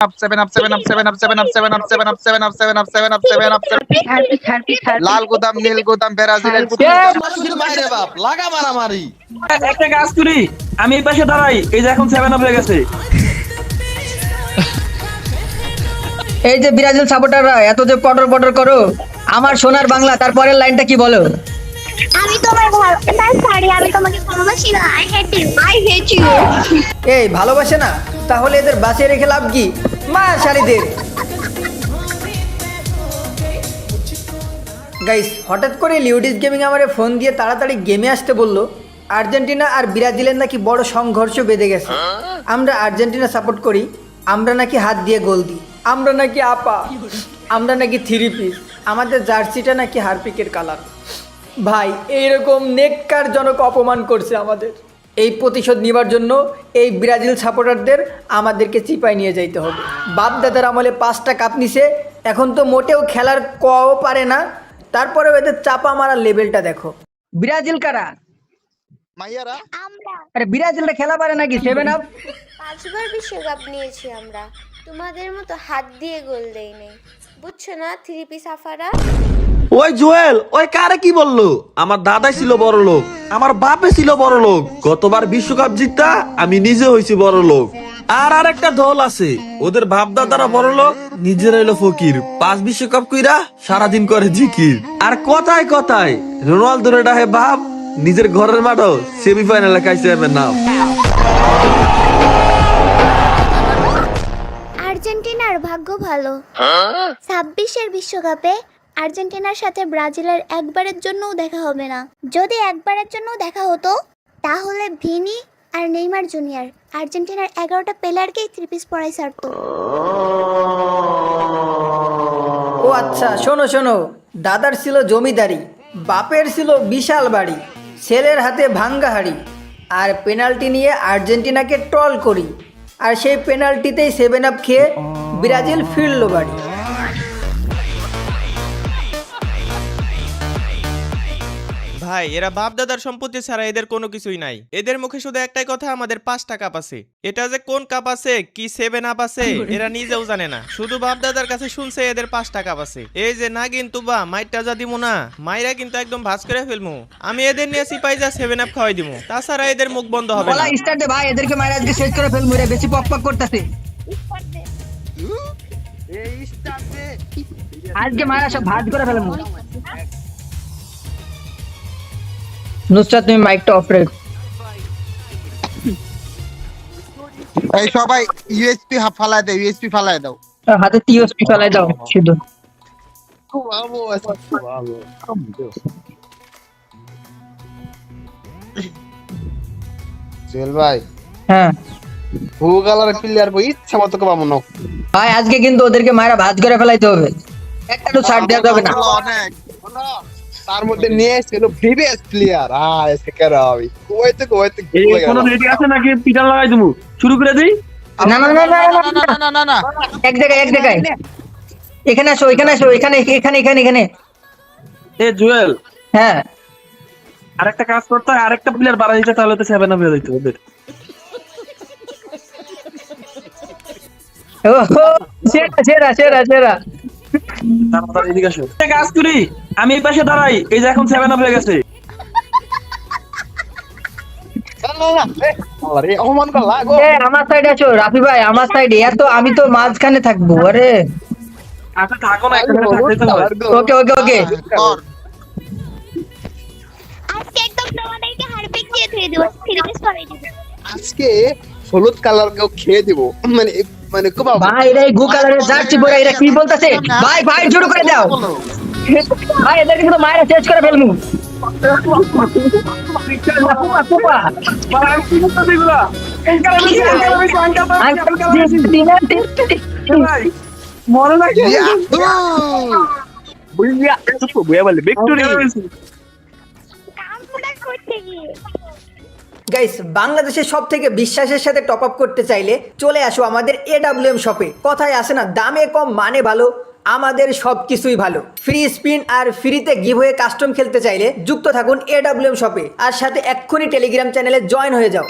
up, 7 up. লাল গোদাম নীল গোদাম ব্রাজিলের মাইরে বাপ লাগা মারামারি। একটা কাজ করি, আমি এই পাশে দাঁড়াই, এই যে এখন 7 আপ হয়ে গেছে। এই যে ব্রাজিল সাপোর্টাররা এত যে পটর পটর করো, আমার সোনার বাংলা তারপরের লাইনটা কি বলো? আমি তোমার সরি, আমি তোমাকে ভালোবাসি না। I hate you. এই ভালোবাসে না, তাহলে এদের বাঁচিয়ে রেখে লাভ কি? মা শালিদের গাইস, হঠাৎ করে লিউডিস গেমিং আমারে ফোন দিয়ে তাড়াতাড়ি গেমে আসতে বললো। আর্জেন্টিনা আর ব্রাজিলের নাকি বড় সংঘর্ষ বেঁধে গেছে। আমরা আর্জেন্টিনা সাপোর্ট করি, আমরা নাকি হাত দিয়ে গোল দিই, আমরা নাকি আপা, আমরা নাকি থ্রি পিস, আমাদের জার্সিটা নাকি হারপিকের কালার। ভাই এইরকম নেককারজনক অপমান করছে আমাদের। এই প্রতিশোধ নেবার জন্য এই ব্রাজিল সাপোর্টারদের আমাদেরকে চিপায় নিয়ে যাইতে হবে। বাপ দাদার আমলে 5টা কাপ নিছে, এখন তো মোটেও খেলার কও পারে না, তারপরেও এদের চাপা মারার লেভেলটা দেখো। ব্রাজিল কারা? মাইয়ারা আমরা আরে ব্রাজিলটা খেলা পারে নাকি? 7 আপ 5বার বিশ্বকাপ নিয়েছি আমরা, তোমাদের মতো হাত দিয়ে গোল দেই নাই, বুঝছো না থ্রি পিস আফারা? ওই জুয়েল, ওই কারে কি বললো? আমার দাদাই ছিল বড় লোক, আমার বাপে ছিল বড় লোক, গতবার বিশ্বকাপ জিততা আমি নিজে হইছি বড় লোক। আর আরেকটা দল আছে, ওদের বাপ দাদারা বড় লোক, নিজের হইলো ফকির, 5 বিশ্বকাপ কইরা সারাদিন করে জিকির। আর কথায় কথায় রোনালদোর ডাহে বাপ, নিজের ঘরের মাঠও সেমিফাইনালে খাইছে এর নাম। আর্জেন্টিনার ভাগ্য ভালো, 26-এর বিশ্বকাপে আর্জেন্টিনার সাথে ব্রাজিলের একবারের জন্যও দেখা হবে না। যদি একবারের জন্যও দেখা হতো, তাহলে ভিনি আর নেইমার জুনিয়র আর্জেন্টিনার 11টা প্লেয়ারকেই থ্রি পিস পরাই ছাড়তো। ও আচ্ছা, শোনো শোনো, দাদার ছিল জমিদারি, বাপের ছিল বিশাল বাড়ি, ছেলের হাতে ভাঙ্গা হাড়ি, আর পেনাল্টি নিয়ে আর্জেন্টিনাকে ট্রল করি, আর সেই পেনাল্টিতেই 7 আপ খেয়ে ব্রাজিল ফিরল বাড়ি। ভাই এরা বাপ দাদার সম্পত্তি ছাড়া এদের কোনো কিছুই নাই। এদের মুখে শুধু একটাই কথা, আমাদের 5টা কাপ আছে। এটা যে কোন কাপ আছে, কি 7 আপ আছে, এরা নিজেও জানে না। শুধু বাপ দাদার কাছে শুনছে এদের 5টা কাপ আছে। এই যে না কিন্তু বা মাইরটা যা দিমু না, মাইরা কিন্তু একদম ভাঁজ করে ফেলমু। আমি এদের নিয়ে সিপাই যা 7 আপ খাওয়াই দিমু, তাছাড়া এদের মুখ বন্ধ হবে না। স্টার্ট দে ভাই, এদেরকে মাইরা আজকে শেষ করে ফেলমু রে, বেশি পক পক করতেছে। আজকে মারা সব ভাঁজ করে ফেলমু। নুসরাত, তুমি মাইকটা অফ রেখো। এই সবাই ইউএসপি ফালায় দাও, ইউএসপি ফালায় দাও। হাতে টিওসপি ফেলাই দাও শুধু। জেল ভাই, হ্যাঁ ভুগালার প্লেয়ার কই ইচ্ছা মতো কমাবো না ভাই, আজকে কিন্তু ওদেরকে মায়েরা ভাঁজ করে ফেলাইতে হবে, একটা তো ছাড় দেওয়া যাবে না। অনেক তার মধ্যে নিয়ে এসেছিল প্রিভিয়াস প্লেয়ার। এসে কেরা হবে কুয়েতে এই কোন রেডি আছে নাকি পিটার লাগাই দিমু? শুরু করে দেই। না না না না না, এক জায়গায় এখানে আসো, এখানে আসো, এখানে এখানে এখানে এখানে। এ জুয়েল, হ্যাঁ আরেকটা কাজ করতে হয়, আরেকটা প্লেয়ার বাড়াই দিতে, তাহলে তো 7 আপ হয়ে যাইতো ওদের। ওহো, সেরা সেরা সেরা সেরা। তাড়াতাড়ি এদিকে আসো। একটা কাজ করি, আমি এই পাশে দাঁড়াই, এই যে এখন 7 আপ হয়ে গেছে। অপমান করলা গো। আমার সাইডে আছো রাফি ভাই, আমার সাইডে। এত আমি তো মাঝখানে থাকবো। আরে আচ্ছা থাকো না, এখানে থাকতে তো হয়। ওকে ওকে ওকে। আজকে একদম তোমাদেরকে হারপিক দিয়ে ধুয়ে দেবো, থ্রি পিস পরাই দেবো। আজকে হলুদ কালার কেউ খেয়ে দিব, মানে মানে খুব ভাই রে গু কালারের জার্সি পরে এরা কি বলতাছে? ভাই ভাই শুরু করে দাও ভাই, এদেরকে কিন্তু মায়েরা শেষ করে ফেলমু। মনে নাকি কামড়া করতে গিয়ে গাইস, বাংলাদেশের সব থেকে বিশ্বাসের সাথে টপ আপ করতে চাইলে চলে আসো আমাদের AWM শপে। কথায় আসে না, দামে কম মানে ভালো, আমাদের সবকিছুই ভালো। ফ্রি স্পিন আর ফ্রিতে গিভওয়ে কাস্টম খেলতে চাইলে যুক্ত থাকুন AWM শপে, আর সাথে এক্ষুনি টেলিগ্রাম চ্যানেলে জয়েন হয়ে যাও।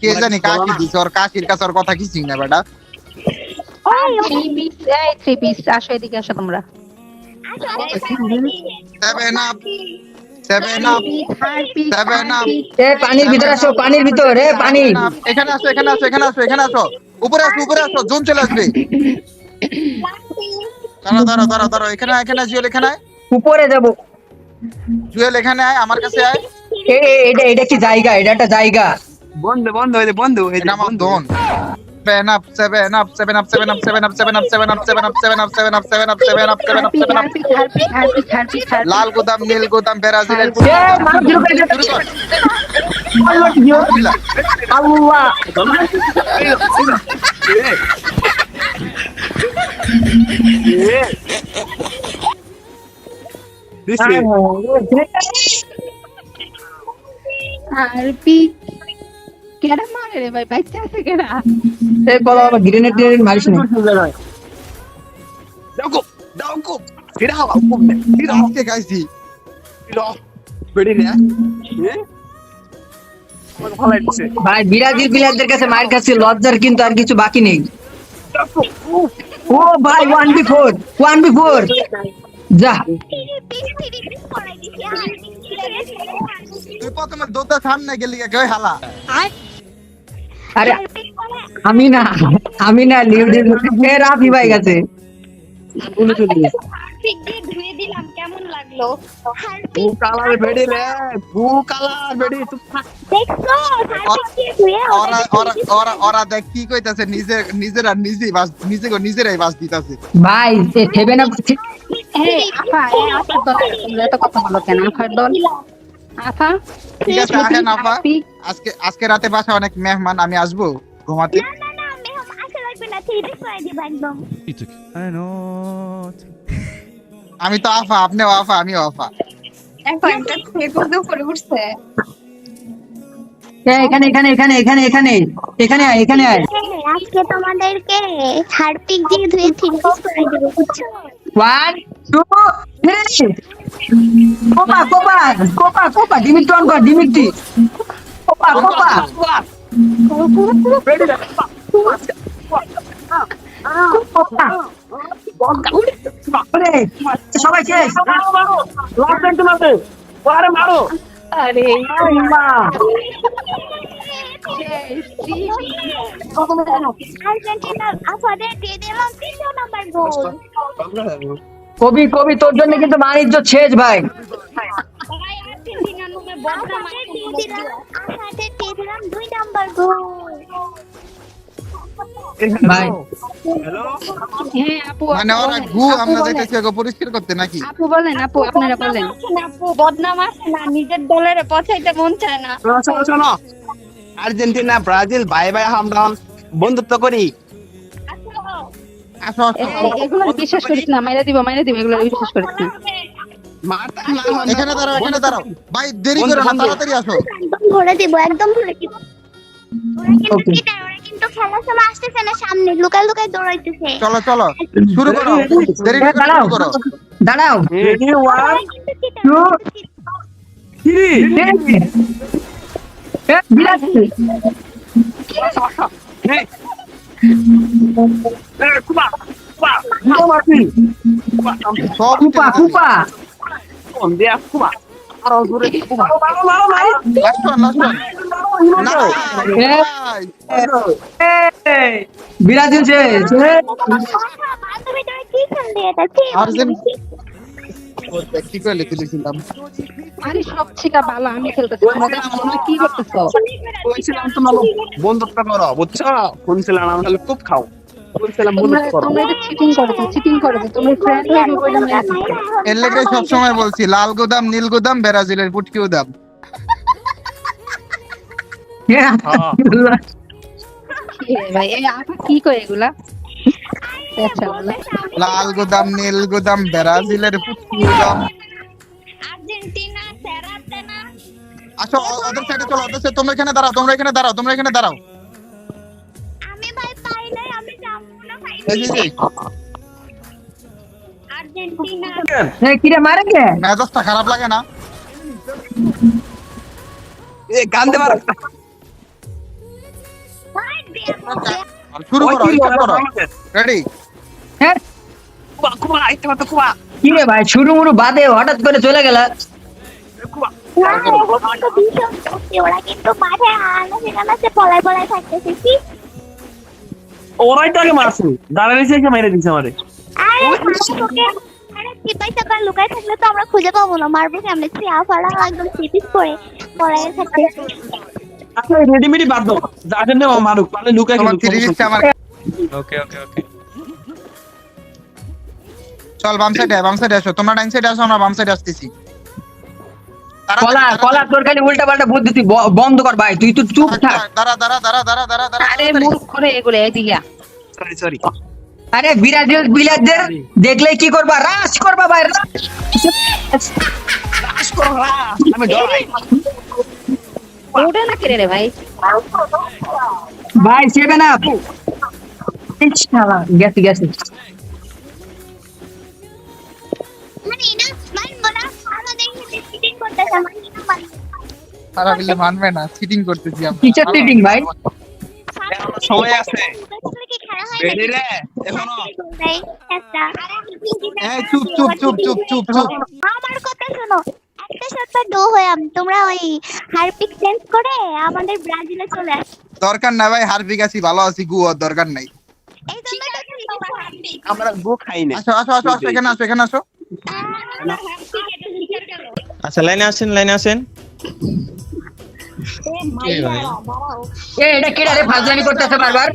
কে জানি কাকি দিছে, ওর কাকির কাছে ওর কথা কি চিন না বেটা। থ্রি পিস, এই থ্রি পিস, আসো এদিকে আসো তোমরা। Seven up, seven up, seven up. এ পানির ভিতর আসো, পানির ভিতর, এ পানি। এখানে আসো, এখানে আসো, এখানে আসো, এখানে আসো, উপরে আসো, উপরে আসো, জোন চলে আসবে। দাঁড়াও দাঁড়াও দাঁড়াও দাঁড়াও, এখানে আয়, এখানে আয়, জুয়েল এখানে আয়, উপরে যাবো। জুয়েল এখানে আয়, আমার কাছে আয়। এটা কি জায়গা? এটা একটা জায়গা। বন্ধু বন্ধু এই যে বন্ধু এই যে এটা আমার দোন। Seven up, seven up, seven up, seven up, seven up, seven up, seven up, seven up, seven up, seven up, seven up, seven up, seven up, seven up. লাল গোদাম, নীল গোদাম, ব্রাজিলের হারপিক কেডা মারে রে ভাই, বাচ্চা আছে কেডা? এ বলো বাবা, গ্রেনেড গ্রেনেড মারিস না। ডাউকো, ডাউকো, ফিরা হাওয়া, ফিরা আজকে গাইছি, ফিরা বেড়ি না। ভাই ব্রাজিল প্লেয়ারদের কাছে মার খাচ্ছে, লজ্জার কিন্তু আর কিছু বাকি নেই। ও ভাই 1v4, 1v4 যা। তুই প্রথমে দোতা সামনে গেলি কে হালা। আরে আমি না লিউডির এ রাফি ভাই গেছে। ধুয়ে দিলাম, কেমন লাগলো? ভু কালার বেড়ি রে, ভু কালার বেড়ি চুপ থাক। দেখছো হারপিক দিয়ে ধুয়ে ওরা ওরা ওরা ওরা দেখ কি কইতাছে, নিজেরা নিজেই বাস, নিজেরাই বাস দিতাছে। ভাই এ সেভেন আপ এই আফা, এই আফার দল, তোমরা এত কথা বলো কেন? আফার দল, আফা ঠিক আছে, আসেন আপা। আজকে রাতে বাসা অনেক মেহমান, আমি আসবো ঘুমাতে। না না না, মেহম আসা লাগবে না, থ্রি পিস করে দিব একদম। আমি তো আফা, আপনিও আফা, আমিও আফা। এখন একটা থেকে উপরে উঠছে। এখানে এখানে এখানে এখানে এখানে এখানে আয়, এখানে আয়। আজকে তোমাদেরকে হারপিক দিয়ে ধুয়ে থ্রি পিস করে দিব, বুঝছো? 1 2 3 Copa Copa Copa Copa Dmitry on কর, ডিমিট্রি কোপা কোপা। ওরে, সবাই শেষ। আরে আর্জেন্টিনার আফাদের দিয়ে দিলাম 3 নাম্বার গোল। কবি কবি তোর জন্য কিন্তু বাণিজ্য শেষ ভাই। ভাই আর্জেন্টিনার নামে বদনাম দিয়ে দিলাম, আফাদের দিয়ে দিলাম 2 নাম্বার গোল। ভাই হ্যাঁ আপু, মানে আপু ওরা বলেন, গু আপু আমরা বলেন, যাইতেছি ওকে পরিষ্কার করতে নাকি? আপু বলেন, আপু আপনারা বলেন। আপু বদনাম আসে না, নিজের দলের পছাইতে মন চায় না। শোনো শোনো, আর্জেন্টিনা ব্রাজিল বাই বাই, আমরা বন্ধুত্ব করি। আসো আসো, এগুলো বিশ্বাস করিস না, মাইরা দিব এগুলো বিশ্বাস করিস না। এখানে দাঁড়াও, এখানে দাঁড়াও ভাই, দেরি করো না, তাড়াতাড়ি আসো। একদম ভরে দিব, একদম ভরে দিব। ওরা কিন্তু খেলার সময় আসতেছে না, সামনে লুকায় লুকায় দৌড়াইতেছে। চলো চলো, শুরু করো, দেরি না করে দাঁড়াও শুরু করো। দাঁড়াও। রেডি ওরা 1 কিন্তু cheater। 3 বিরাট কুবা কুবা মারছি সব কুপা কুপা। কোন দিয়া কুবা আরো জোরে Quba last one, last one. না ভাই, ব্রাজিল শেষ। বান্ধবী তুমি কি খেললি এটা? কি আর্জেন্টিনা কি করে লিখেছিলাম? আরে সব থেকে ভালো আমি খেলতেছি, তোমরা কি করতেছো? কইছিলাম তোমরা বন্ধুত্ব করো, বুঝছো? শুনছিলাম আমরা খুব খাও, বলছিলাম বন্ধুত্ব করো। তোমরা এটা চিটিং করেছো, তুমি ফ্রেন্ড হয়ে বললাম না। এর লেগে সব সময় বলছি, লাল গোদাম, নীল গোদাম, ব্রাজিলের পুটকি গোদাম। ভাই এই আপা কি কয় এগুলা? আচ্ছা বলো। লাল গোদাম, নীল গোদাম, ব্রাজিলের পুটকি গোদাম। আর্জেন্টিনা সেরাতে না। আসো ওদের সাইডে চলো, ওদের সাইডে। তোমরা এখানে দাঁড়াও, তোমরা এখানে দাঁড়াও, তোমরা এখানে দাঁড়াও। আমি ভাই পাই নাই, আমি যাবো না ভাই। এই যে আর্জেন্টিনা কিরে মারে কে? মেজাজটা খারাপ লাগে না? এ গান্দে মার ভাই দিয়ে শুরু করো, স্টার্ট করো, রেডি? হ্যাঁ কুয়া কুয়া একটা মাত্র কুয়া কি রে ভাই, শুরু মুরু বাদে হঠাৎ করে চলে গেল। কুয়া ওরা কিন্তু মাঠে আনাচে পলায় পলায় থাকতেছে কি? ওরাই তো আগে মারছে, দাঁড়ায় এসে মেরে দিচ্ছে আমারে। আরে আরে চিপাই চাপা লুকায় থাকলে তো আমরা খুঁজে পাবো না, মারবো কেমনে? ফাড়া একদম সিপিস করে পলায় থাকতে। আসলে রেডিমেডি বাদ দাও, যার জন্য মারুক, পারলে লুকায় তোমার খেলুক, 3 দিচ্ছে আমার। ওকে ওকে ওকে চল বাম সাইডে আসো, তোমরা ডাইন সাইডে আসো, আমরা বাম সাইডে আসতেছি। কলা কলা তোর খালি উল্টা পাল্টা বুদ্ধি, তুই বন্ধ কর ভাই, তুই তো চুপ থাক। দাঁড়া। আরে মূর্খ করে এগুলো এদিকে আ। সরি আরে ব্রাজিল বিলাসদের দেখলে কি করবা? রাশ করবা ভাই, রাশ। আমি ডরাই। ওটা না কেড়ে রে ভাই। ভাই 7 আপ ইনশাআল্লাহ গেছে মানে না মানবো না, আমাদের সাথে চিটিং করতেছে, মানে না মানবো। তারা বলে মানবে না, চিটিং করতেছি আমরা। কিসের চিটিং ভাই? সময় আছে কি খেলা হয় রেডি রে এখনো। এই একটা এই চুপ। আমার কথা শোনো, একটা সপ্তাহ ডো হয়ে তোমরা ওই হারপিক চেঞ্জ করে আমাদের ব্রাজিলে চলে আস। দরকার না ভাই, হারপিক আছি, ভালো আছি, গু আর দরকার নাই। এই জন্য আমরা গো খাই না। আসো, এখানে আসো। আচ্ছা লাইনে আসেন এ এটা কেডা রে, ফাজলামি করতেছে বারবার।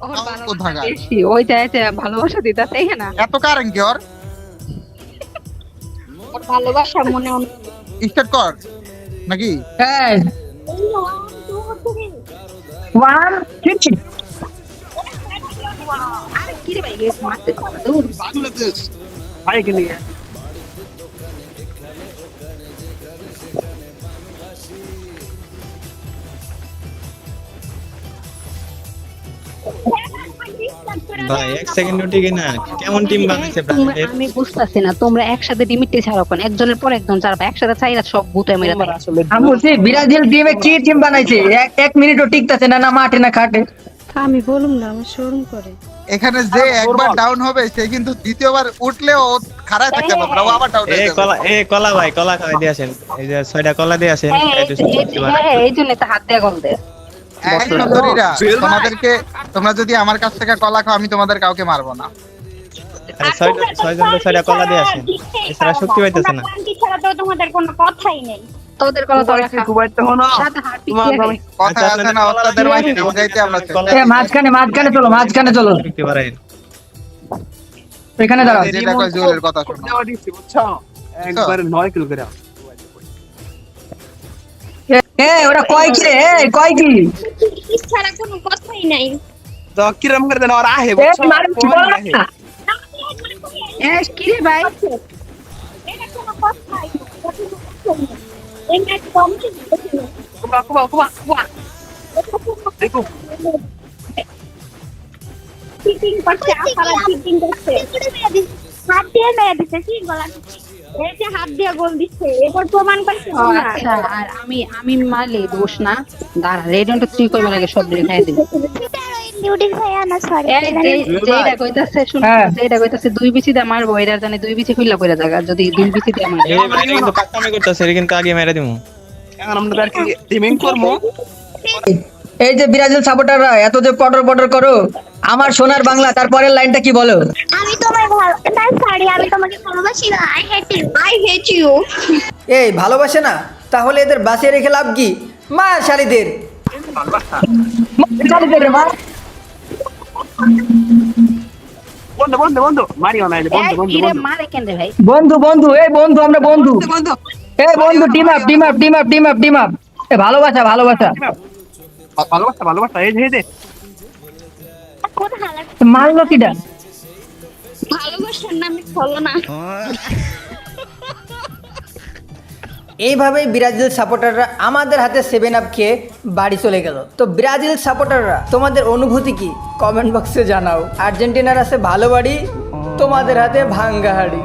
ওর কোথাকার? বেশি ওই চাইতে ভালোবাসা দিতাছে এখানে। এত কারণ কি ওর? ওর ভালোবাসা মনে হয় স্টার্ট কর নাকি? হ্যাঁ 1 2 আর কি রে ভাই গেস মারতে দূর। ভাই কে নিয়ে ভাই এক সেকেন্ড টিকে না, কেমন টিম বানাইছে ব্রাজিলের? আমি বুঝতাছি না, তোমরা একসাথে ডিমিটে ছাড়ো কেন? একজনের পর একজন ছাড়বা, একসাথে চাইরা সব বুতে মেরে দেয়। আসলে আমি বলছি ব্রাজিল টিমে কি টিম বানাইছে? এক মিনিটও টিকতাছে না, না মাঠে না খাটে। আমি বলুম না, আমার শরম করে। এখানে যে একবার ডাউন হবে সে কিন্তু দ্বিতীয়বার উঠলেও ও খাড়ায় থাকতে পারবে না, ও আবার ডাউন হয়ে যাবে। কলা ভাই, কলা খাওয়াই দিয়ে আসেন, এই যে 6টা কলা দিয়ে আসেন। এই জন্য তো হাত দিয়ে গল দেয়। এই সুন্দরীরা, তোমরা যদি আমার কাছ থেকে কলা খাও, আমি তোমাদের কাউকে মারবো না। আরে 6টা কলা দিয়ে আসেন, এছাড়া শক্তি পাইতেছে না। ছাড়া তো তোমাদের কোনো কথাই নেই। তোদের কলা তো রাখা কুবাইতে হনো সাথে হাত তোমার পিছিয়ে আমি কথা আচ্ছা, আছে না, ওস্তাদের মাঝে বুঝাইতে আমরা এ মাঝখানে চলো। শক্তি বাড়াই। এখানে দাঁড়াও। যেটা কয় জুয়েলের কথা শোনো। দেওয়া দিচ্ছি বুঝছো, একবারে 9 কিলো করে। এ ওরা কয় কি রে? কয় কি? ছাড়া কোনো কথাই নাই। তো কিরম করে দেন আর আহে এ বুঝছো, মারুন বল না। এ কি রে ভাই? এটা কোনো কথাই না। এই ম্যাচ কম কি? কুবা দেখো চিটিং করছে, আবার চিটিং করছে। হাত দিয়ে মেরে দিচ্ছে, কি গলা? এই যে হাত দিয়ে গোল দিচ্ছে, এরপর প্রমাণ করছে ও না। আচ্ছা, আর আমি মারলে দোষ না। দাঁড়া রেডিওটা তুই কই লাগে সব দিয়ে খাই দিবি। নিউডিল ভাইয়া না, সরি। যেটা কইতাছে শুন, হ্যাঁ। যেটা কইতাছে 2 বিচি দিয়ে মারবো, এটা জানি 2 বিচি খুইলা কইরা জায়গা, যদি 2 বিচি দিয়ে মারে। এই ভাই কিন্তু কাটামি করতেছে, এটা কিন্তু আগে মেরে দিমু। এখন আমরা আর কি টিমিং করবো। এই যে ব্রাজিল সাপোর্টাররা এত যে পটর করো, আমার সোনার বাংলা, তারপরের লাইনটা কি বলো? আমি তোমায় ভালো না, সরি, আমি তোমাকে ভালোবাসি না। I hate you. এই ভালোবাসে না, তাহলে এদের বাঁচিয়ে রেখে লাভ কি? মা শালিদের বন্ধু মারিও না, কি রে মারে কেন রে ভাই? বন্ধু এই বন্ধু, আমরা বন্ধু। এই বন্ধু, টিম আপ। এ ভালোবাসা ভালোবাসা এই যে কোথা হালা মারলো কিটা? ভালোবাসার নামে চলো না। এইভাবেই ব্রাজিল সাপোর্টাররা আমাদের হাতে 7 আপ খেয়ে বাড়ি চলে গেল। তো ব্রাজিল সাপোর্টাররা তোমাদের অনুভূতি কি কমেন্ট বক্সে জানাও। আর্জেন্টিনার আছে ভালো বাড়ি, তোমাদের হাতে ভাঙ্গা হাড়ি।